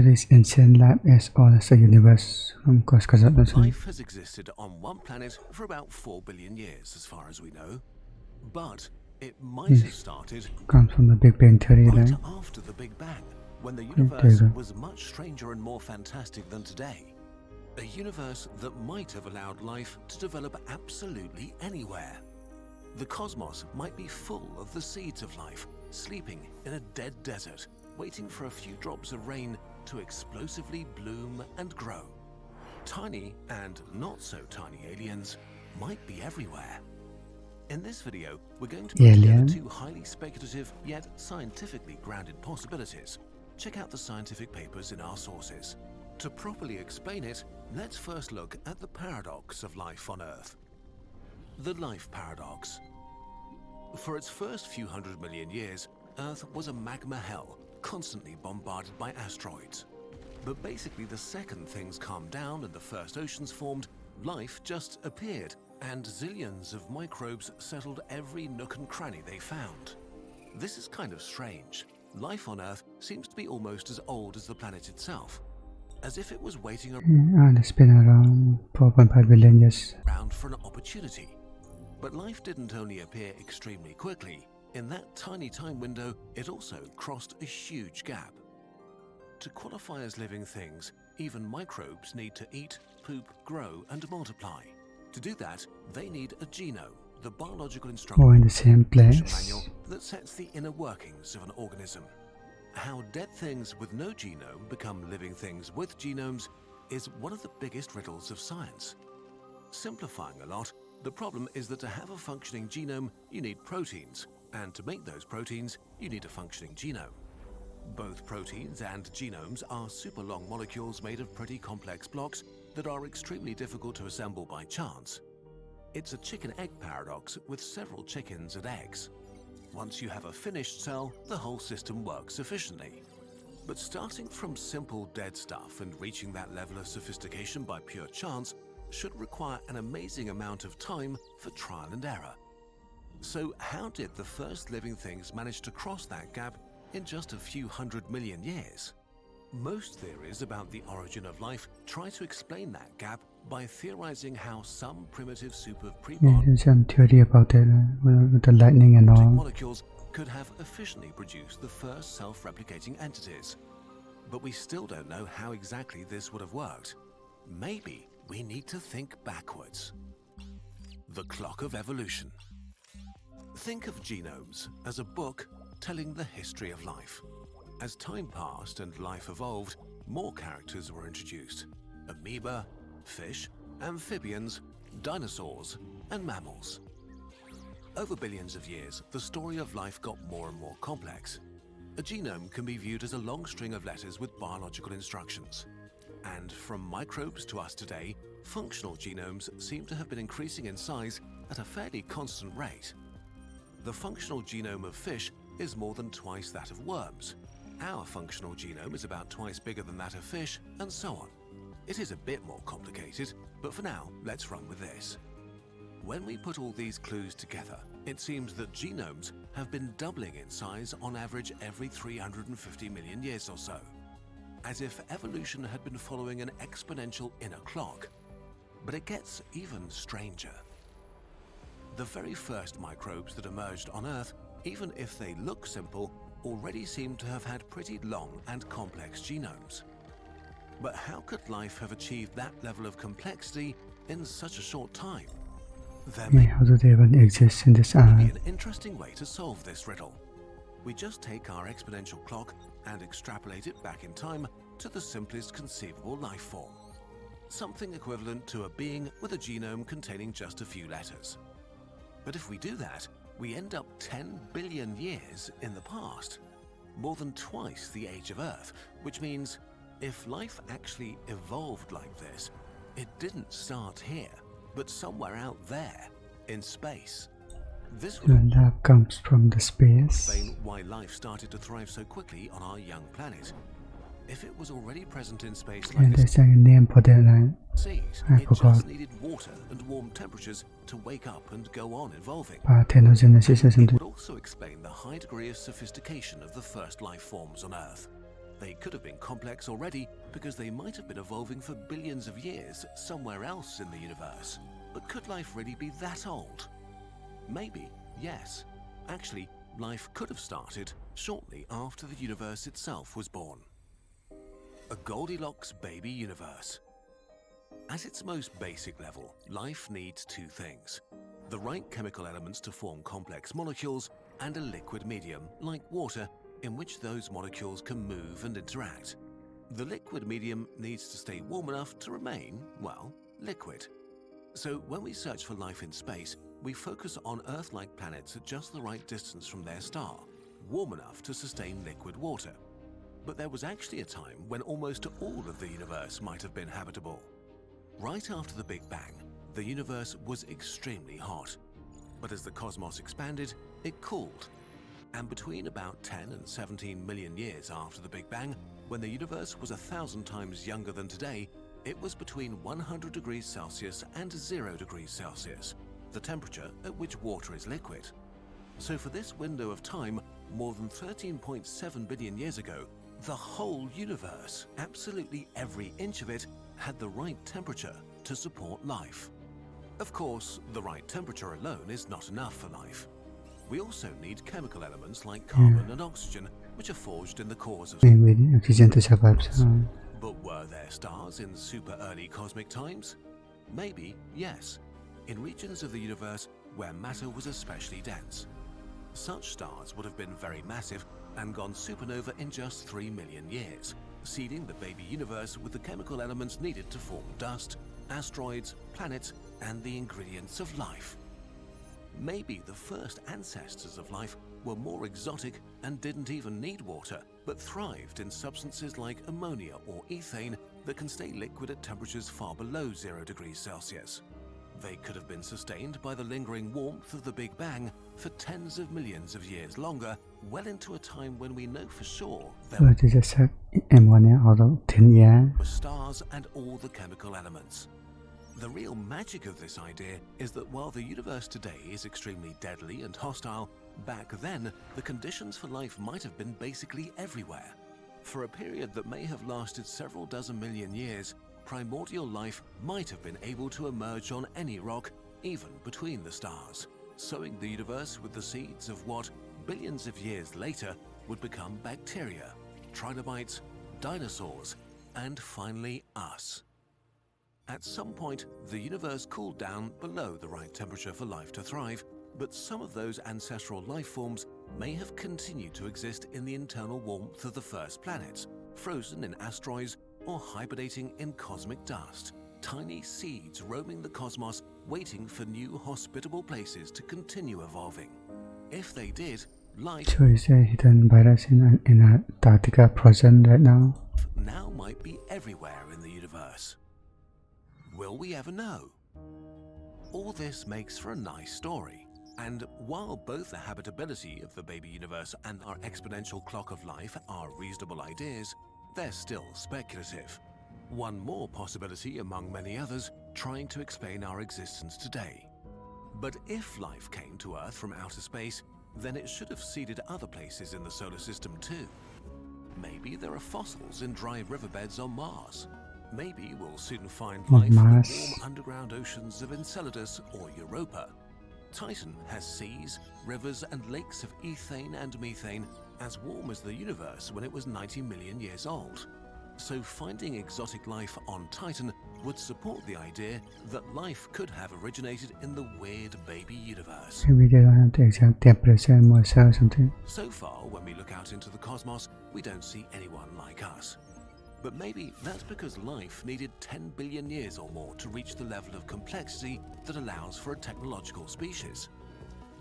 This ancient life as all as the universe from Kurzgesagt. Life has existed on one planet for about 4 billion years, as far as we know. But it might have started Comes from the Big Bang Theory, right right? after the Big Bang, when the universe go. was much stranger and more fantastic than today. A universe that might have allowed life to develop absolutely anywhere. The cosmos might be full of the seeds of life, sleeping in a dead desert, waiting for a few drops of rain to explosively bloom and grow. Tiny and not so tiny aliens might be everywhere. In this video, we're going to put together two highly speculative yet scientifically grounded possibilities. Check out the scientific papers in our sources. To properly explain it, let's first look at the paradox of life on Earth. The life paradox. For its first few 100 million years, Earth was a magma hell, constantly bombarded by asteroids. But basically, the second things calmed down and the first oceans formed, life just appeared, and zillions of microbes settled every nook and cranny they found. This is kind of strange. Life on Earth seems to be almost as old as the planet itself, as if it was waiting And it's been around 4.5 billion years. around for an opportunity. But life didn't only appear extremely quickly. In that tiny time window, it also crossed a huge gap. To qualify as living things, even microbes need to eat, poop, grow, and multiply. To do that, they need a genome, the biological instruction All in the same place. manual that sets the inner workings of an organism. How dead things with no genome become living things with genomes is one of the biggest riddles of science. Simplifying a lot, the problem is that to have a functioning genome, you need proteins, and to make those proteins, you need a functioning genome. Both proteins and genomes are super long molecules made of pretty complex blocks that are extremely difficult to assemble by chance. It's a chicken-egg paradox with several chickens and eggs. Once you have a finished cell, the whole system works efficiently. But starting from simple dead stuff and reaching that level of sophistication by pure chance should require an amazing amount of time for trial and error. So how did the first living things manage to cross that gap in just a few 100 million years? Most theories about the origin of life try to explain that gap by theorizing how some primitive super There's some theory about it with the lightning and all. molecules could have efficiently produced the first self-replicating entities. But we still don't know how exactly this would have worked. Maybe we need to think backwards. The clock of evolution. Think of genomes as a book telling the history of life. As time passed and life evolved, more characters were introduced. Amoeba, fish, amphibians, dinosaurs, and mammals. Over billions of years, the story of life got more and more complex. A genome can be viewed as a long string of letters with biological instructions. And from microbes to us today, functional genomes seem to have been increasing in size at a fairly constant rate. The functional genome of fish is more than twice that of worms. Our functional genome is about twice bigger than that of fish, and so on. It is a bit more complicated, but for now, let's run with this. When we put all these clues together, it seems that genomes have been doubling in size on average every 350 million years or so, as if evolution had been following an exponential inner clock. But it gets even stranger. The very first microbes that emerged on Earth, even if they look simple, already seem to have had pretty long and complex genomes. But how could life have achieved that level of complexity in such a short time? There may How do they even exist in this be earth? an interesting way to solve this riddle. We just take our exponential clock and extrapolate it back in time to the simplest conceivable life form. Something equivalent to a being with a genome containing just a few letters. But if we do that, we end up 10 billion years in the past, more than twice the age of Earth, which means if life actually evolved like this, it didn't start here, but somewhere out there, in space. This would Love comes from the space. explain why life started to thrive so quickly on our young planet. If it was already present in space like And a there's a name for that, right? seed, I it forgot. just needed water and warm temperatures to wake up and go on evolving. Parthenogenesis or It something. would also explain the high degree of sophistication of the first life forms on Earth. They could have been complex already because they might have been evolving for billions of years somewhere else in the universe. But could life really be that old? Maybe, yes. Actually, life could have started shortly after the universe itself was born. A Goldilocks baby universe. At its most basic level, life needs two things: the right chemical elements to form complex molecules and a liquid medium, like water, in which those molecules can move and interact. The liquid medium needs to stay warm enough to remain, well, liquid. So when we search for life in space, we focus on Earth-like planets at just the right distance from their star, warm enough to sustain liquid water. But there was actually a time when almost all of the universe might have been habitable. Right after the Big Bang, the universe was extremely hot. But as the cosmos expanded, it cooled. And between about 10 and 17 million years after the Big Bang, when the universe was 1,000 times younger than today, it was between 100 degrees Celsius and 0 degrees Celsius, the temperature at which water is liquid. So for this window of time, more than 13.7 billion years ago, the whole universe, absolutely every inch of it, had the right temperature to support life. Of course, the right temperature alone is not enough for life. We also need chemical elements like carbon and oxygen, which are forged in the cores of We need oxygen to survive. But were there stars in super early cosmic times? Maybe, yes, in regions of the universe where matter was especially dense. Such stars would have been very massive and gone supernova in just 3 million years, seeding the baby universe with the chemical elements needed to form dust, asteroids, planets, and the ingredients of life. Maybe the first ancestors of life were more exotic and didn't even need water, but thrived in substances like ammonia or ethane that can stay liquid at temperatures far below 0 degrees Celsius. They could have been sustained by the lingering warmth of the Big Bang for tens of millions of years longer, well into a time when we know for sure there Kurzgesagt, ammonia out of thin air. were stars and all the chemical elements. The real magic of this idea is that while the universe today is extremely deadly and hostile, back then the conditions for life might have been basically everywhere. For a period that may have lasted several dozen million years, primordial life might have been able to emerge on any rock, even between the stars, sowing the universe with the seeds of what, billions of years later, would become bacteria, trilobites, dinosaurs, and finally us. At some point, the universe cooled down below the right temperature for life to thrive, but some of those ancestral life forms may have continued to exist in the internal warmth of the first planets, frozen in asteroids or hibernating in cosmic dust, tiny seeds roaming the cosmos waiting for new hospitable places to continue evolving. If they did, life So is a hidden virus in Antarctica frozen right now? now might be everywhere in the universe. Will we ever know? All this makes for a nice story, and while both the habitability of the baby universe and our exponential clock of life are reasonable ideas, they're still speculative. One more possibility among many others trying to explain our existence today. But if life came to Earth from outer space, then it should have seeded other places in the solar system too. Maybe there are fossils in dry riverbeds on Mars. Maybe we'll soon find life in the warm underground oceans of Enceladus or Europa. Titan has seas, rivers, and lakes of ethane and methane as warm as the universe when it was 90 million years old. So finding exotic life on Titan would support the idea that life could have originated in the weird baby universe. Maybe they don't have the exact temperature and moisture or something. So far, when we look out into the cosmos, we don't see anyone like us. But maybe that's because life needed 10 billion years or more to reach the level of complexity that allows for a technological species.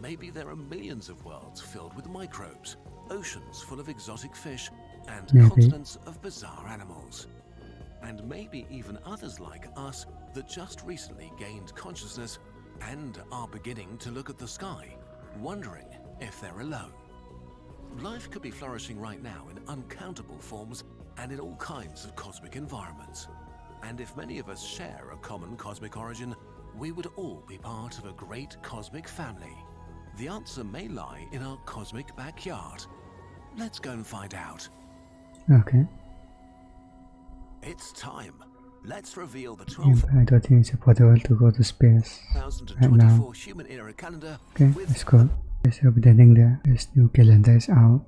Maybe there are millions of worlds filled with microbes, oceans full of exotic fish, and continents of bizarre animals. And maybe even others like us that just recently gained consciousness and are beginning to look at the sky, wondering if they're alone. Life could be flourishing right now in uncountable forms and in all kinds of cosmic environments. And if many of us share a common cosmic origin, we would all be part of a great cosmic family. The answer may lie in our cosmic backyard. Let's go and find out. Okay. It's time. Let's reveal the 12th I don't think it's possible to go to space right now. human era calendar. Okay, let's go. It's updating there. This new calendar is out.